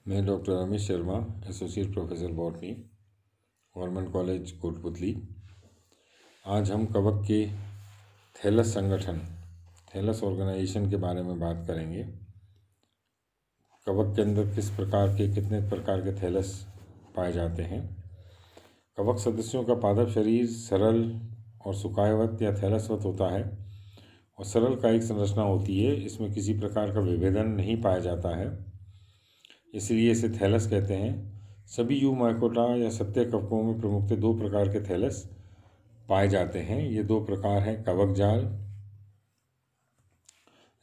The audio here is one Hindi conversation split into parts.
मैं doctor Amit Sharma, associate professor botany, government college Kotputli. आज हम कवक के थैलस संगठन, थैलस ऑर्गेनाइजेशन के बारे में बात करेंगे। कवक के अंदर कितने प्रकार के थैलस पाए जाते हैं। कवक सदस्यों का पादप शरीर सरल और सुकायवत या थैलसवत होता है और सरल कायिक संरचना होती है। इसमें किसी प्रकार का विभेदन नहीं पाया जाता है, इसलिए इसे थैलस कहते हैं। सभी यूमाइकोटा या सत्य कवकों में प्रमुखतः दो प्रकार के थैलस पाए जाते हैं। ये दो प्रकार हैं, कवक जाल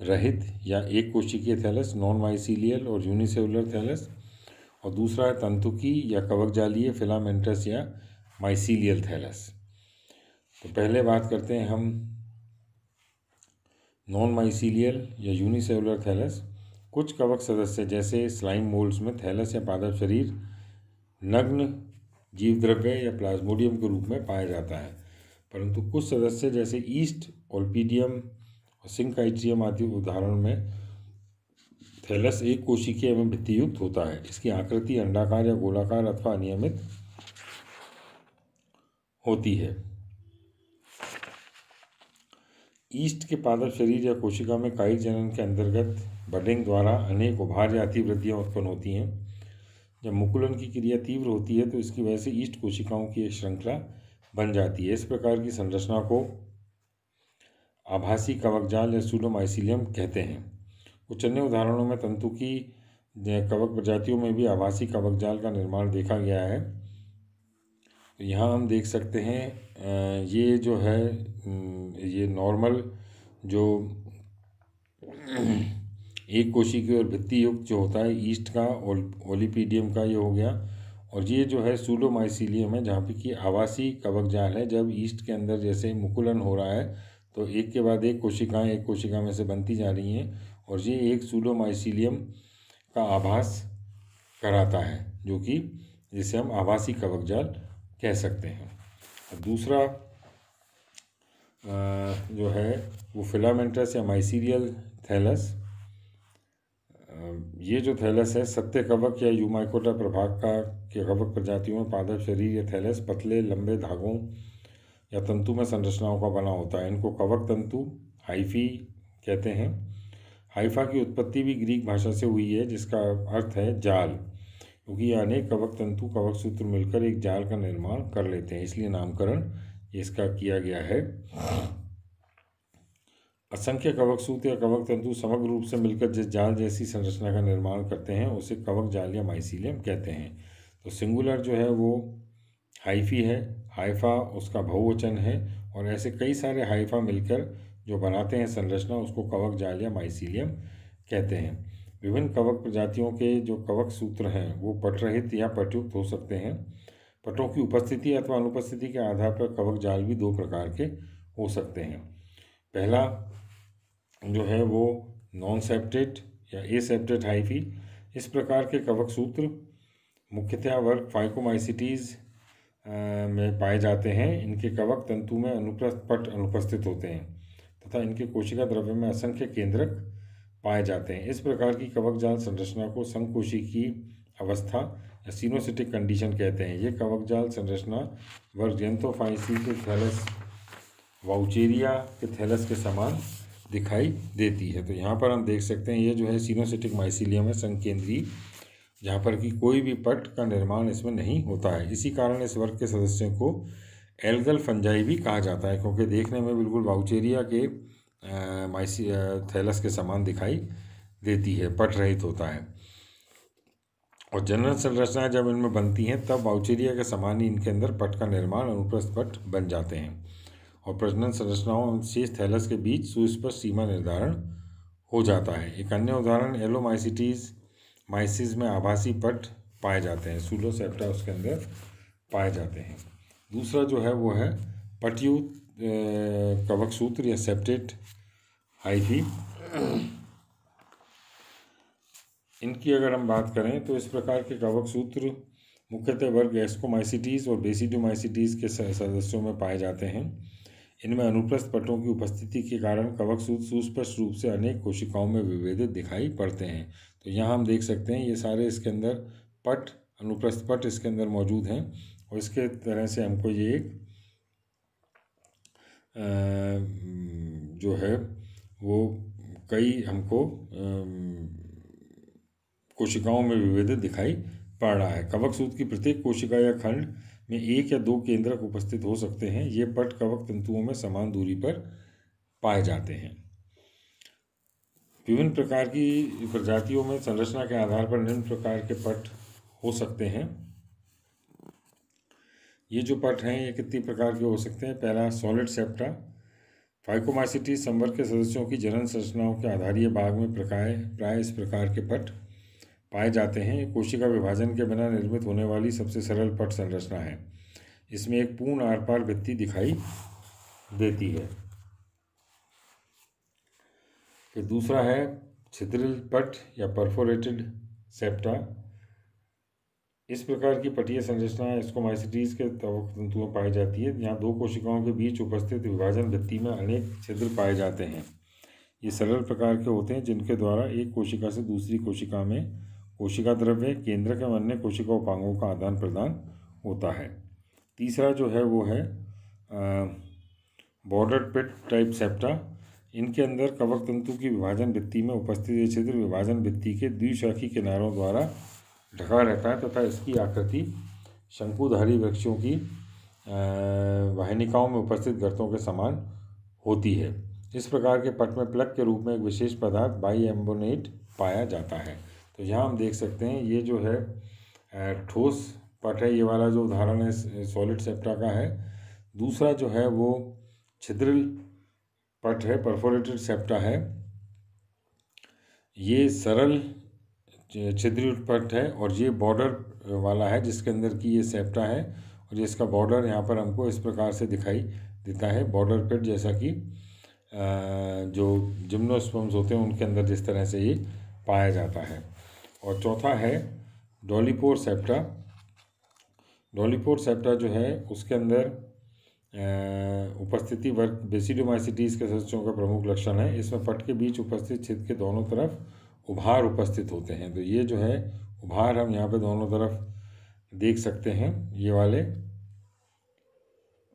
रहित या एक कोशिकीय थैलस, नॉन माइसीलियल और यूनिसेलुलर थैलस, और दूसरा है तंतुकी या कवक जालीय, फिलामेंटस या माइसीलियल थैलस। तो पहले बात करते हैं हम नॉन माइसीलियल या यूनिसेलुलर थैलस। कुछ कवक सदस्य जैसे स्लाइम मोल्ड्स में थैलस या पादप शरीर नग्न जीव द्रव्य या प्लाज्मोडियम के रूप में पाया जाता है, परंतु कुछ सदस्य जैसे ईस्ट, ओल्पीडियम और सिंकाइट्रियम आदि उदाहरण में थैलस एक कोशिकीय एवं भित्तियुक्त होता है। इसकी आकृति अंडाकार या गोलाकार अथवा अनियमित होती है। ईस्ट के पादप शरीर या कोशिका में कायिक जनन के अंतर्गत बडिंग द्वारा अनेक उभार या अतिवृद्धियाँ उत्पन्न होती हैं। जब मुकुलन की क्रिया तीव्र होती है तो इसकी वजह से ईस्ट कोशिकाओं की एक श्रृंखला बन जाती है। इस प्रकार की संरचना को आभासी कवक जाल या सूडोमाइसीलियम कहते हैं। कुछ अन्य उदाहरणों में तंतुकी कवक प्रजातियों में भी आभासी कवक जाल का निर्माण देखा गया है। तो यहाँ हम देख सकते हैं, ये जो है ये नॉर्मल जो एक कोशिकीय और भित्ति युक्त जो होता है ईस्ट का, ओलिपीडियम का ये हो गया, और ये जो है सूडोमाइसीलियम है जहाँ पे कि आवासी कवक जाल है। जब ईस्ट के अंदर जैसे मुकुलन हो रहा है तो एक के बाद एक कोशिकाएं एक कोशिका में से बनती जा रही हैं और ये एक सूडोमाइसीलियम का आभास कराता है, जो कि जिसे हम आभासी कवक जाल कह सकते हैं। दूसरा जो है वो फिलामेंटस या माइसीलियल थैलस। ये जो थैलस है सत्य कवक या यूमाइकोटा प्रभाग के कवक प्रजातियों में पादप शरीर या थैलस पतले लंबे धागों या तंतु में संरचनाओं का बना होता है। इनको कवक तंतु हाइफी कहते हैं। हाइफा की उत्पत्ति भी ग्रीक भाषा से हुई है, जिसका अर्थ है जाल, क्योंकि ये अनेक कवक तंतु कवक सूत्र मिलकर एक जाल का निर्माण कर लेते हैं, इसलिए नामकरण इसका किया गया है। असंख्य कवक सूत्र या कवक तंतु समग्र रूप से मिलकर जिस जाल जैसी संरचना का निर्माण करते हैं उसे कवक जाल या माइसीलियम कहते हैं। तो सिंगुलर जो है वो हाइफी है, हाइफा उसका बहुवचन है, और ऐसे कई सारे हाइफा मिलकर जो बनाते हैं संरचना उसको कवक जाल या माइसीलियम कहते हैं। विभिन्न कवक प्रजातियों के जो कवक सूत्र हैं वो पटरहित या पटयुक्त हो सकते हैं। पटों की उपस्थिति अथवा अनुपस्थिति के आधार पर कवक जाल भी दो प्रकार के हो सकते हैं। पहला जो है वो नॉन सेप्टेट या एसेप्टेट हाइफी। इस प्रकार के कवक सूत्र मुख्यतः वर्ग फाइकोमाइसिटीज़ में पाए जाते हैं। इनके कवक तंतु में अनुप्रस्थ पट अनुपस्थित होते हैं तथा इनके कोशिका द्रव्य में असंख्य केंद्रक पाए जाते हैं। इस प्रकार की कवक जाल संरचना को संकोशिकी अवस्था या सिनोसिटिक कंडीशन कहते हैं। ये कवक जाल संरचना वर्ग जेंथोफाइसी के थैलस वाउचेरिया के थैलस के समान दिखाई देती है। तो यहाँ पर हम देख सकते हैं ये जो है सिनोसिटिक माइसीलियम है, संकेंद्रीय, जहाँ पर कि कोई भी पट का निर्माण इसमें नहीं होता है। इसी कारण इस वर्ग के सदस्यों को एल्गल फंजाई भी कहा जाता है, क्योंकि देखने में बिल्कुल वाउचेरिया के थैलस के समान दिखाई देती है, पट रहित होता है। और जनरल संरचनाएं जब इनमें बनती हैं तब वाउचेरिया के समान ही इनके अंदर पट का निर्माण अनुप्रस्थ पट बन जाते हैं और प्रजनन संरचनाओं और शेष थैलस के बीच सुस्पष्ट सीमा निर्धारण हो जाता है। एक अन्य उदाहरण एलोमाइसिटीज माइसिस में आभासी पट पाए जाते हैं, सूडोसेप्टा उसके अंदर पाए जाते हैं। दूसरा जो है वो है पटयुक्त कवक सूत्र या सेप्टेट हाइफी। इनकी अगर हम बात करें तो इस प्रकार के कवक सूत्र मुख्यतः वर्ग एस्कोमाइसिटीज और बेसिडोमाइसिटीज के सदस्यों में पाए जाते हैं। इनमें अनुप्रस्थ पटों की उपस्थिति के कारण कवक सूत्र सुस्पष्ट रूप से अनेक कोशिकाओं में विभेदित दिखाई पड़ते हैं। तो यहाँ हम देख सकते हैं ये सारे इसके अंदर पट, अनुप्रस्थ पट इसके अंदर मौजूद हैं और इसके तरह से हमको ये एक जो है वो कई हमको कोशिकाओं में विभेदित दिखाई पड़ रहा है। कवक सूत्र की प्रत्येक कोशिका या खंड में एक या दो केंद्रक उपस्थित हो सकते हैं। ये पट कवक तंतुओं में समान दूरी पर पाए जाते हैं। विभिन्न प्रकार की प्रजातियों में संरचना के आधार पर निम्न प्रकार के पट हो सकते हैं। ये जो पट हैं ये कितनी प्रकार के हो सकते हैं। पहला, सॉलिड सेप्टा। फाइकोमाइसिटी संवर्ग के सदस्यों की जनन संरचनाओं के आधारीय भाग में प्राय इस प्रकार के पट पाए जाते हैं। कोशिका विभाजन के बिना निर्मित होने वाली सबसे सरल पट संरचना है। इसमें एक पूर्ण आर पार भित्ति दिखाई देती है। फिर दूसरा है छिद्रिल पट या परफोरेटेड सेप्टा। इस प्रकार की पटीय संरचना एस्कोमाइसिटीज के कवक तंतुओं में पाई जाती है। यहाँ दो कोशिकाओं के बीच उपस्थित विभाजन भित्ति में अनेक छिद्र पाए जाते हैं। ये सरल प्रकार के होते हैं जिनके द्वारा एक कोशिका से दूसरी कोशिका में कोशिका द्रव्य, केंद्रक एवं अन्य कोशिका उपांगों का आदान प्रदान होता है। तीसरा जो है वो है बॉर्डर पिट टाइप सेप्टा। इनके अंदर कवक तंतु की विभाजन भित्ति में उपस्थित ये छिद्र विभाजन भित्ति के द्विशाखी किनारों द्वारा ढका रहता है तथा इसकी आकृति शंकुधारी वृक्षों की वाहिनिकाओं में उपस्थित गर्तों के समान होती है। इस प्रकार के पट में प्लग के रूप में एक विशेष पदार्थ बाइएम्बोनेट पाया जाता है। तो यहाँ हम देख सकते हैं ये जो है ठोस पट है। ये वाला जो उदाहरण है सॉलिड सेप्टा का है। दूसरा जो है वो छिद्रिल पट है, परफोरेटेड सेप्टा है। ये सरल छिद्रिल पट है और ये बॉर्डर वाला है जिसके अंदर की ये सेप्टा है और इसका बॉर्डर यहाँ पर हमको इस प्रकार से दिखाई देता है, बॉर्डर पिट, जैसा कि जो जिम्नोस्पर्म्स होते हैं उनके अंदर जिस तरह से ये पाया जाता है। और चौथा है डॉलीपोर सेप्टा। डॉलीपोर सेप्टा जो है उसके अंदर उपस्थिति वर्ग बेसिडोमाइसिटीज के सदस्यों का प्रमुख लक्षण है। इसमें पट के बीच उपस्थित छिद्र के दोनों तरफ उभार उपस्थित होते हैं। तो ये जो है उभार हम यहाँ पे दोनों तरफ देख सकते हैं ये वाले।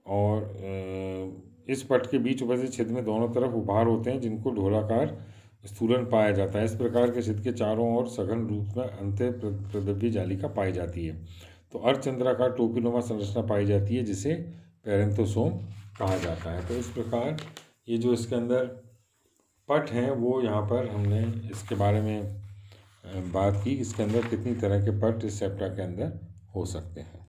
और इस पट के बीच उपस्थित छिद्र में दोनों तरफ उभार होते हैं जिनको ढोलाकार स्थूलन पाया जाता है। इस प्रकार के छिद्र के चारों ओर सघन रूप में अंत्य प्रद्रव्य जालिका पाई जाती है। तो अर्धचंद्राकार टोपीनुमा संरचना पाई जाती है जिसे पेरेंथोसोम कहा जाता है। तो इस प्रकार ये जो इसके अंदर पट हैं वो यहाँ पर हमने इसके बारे में बात की, इसके अंदर कितनी तरह के पट इस सेप्टा के अंदर हो सकते हैं।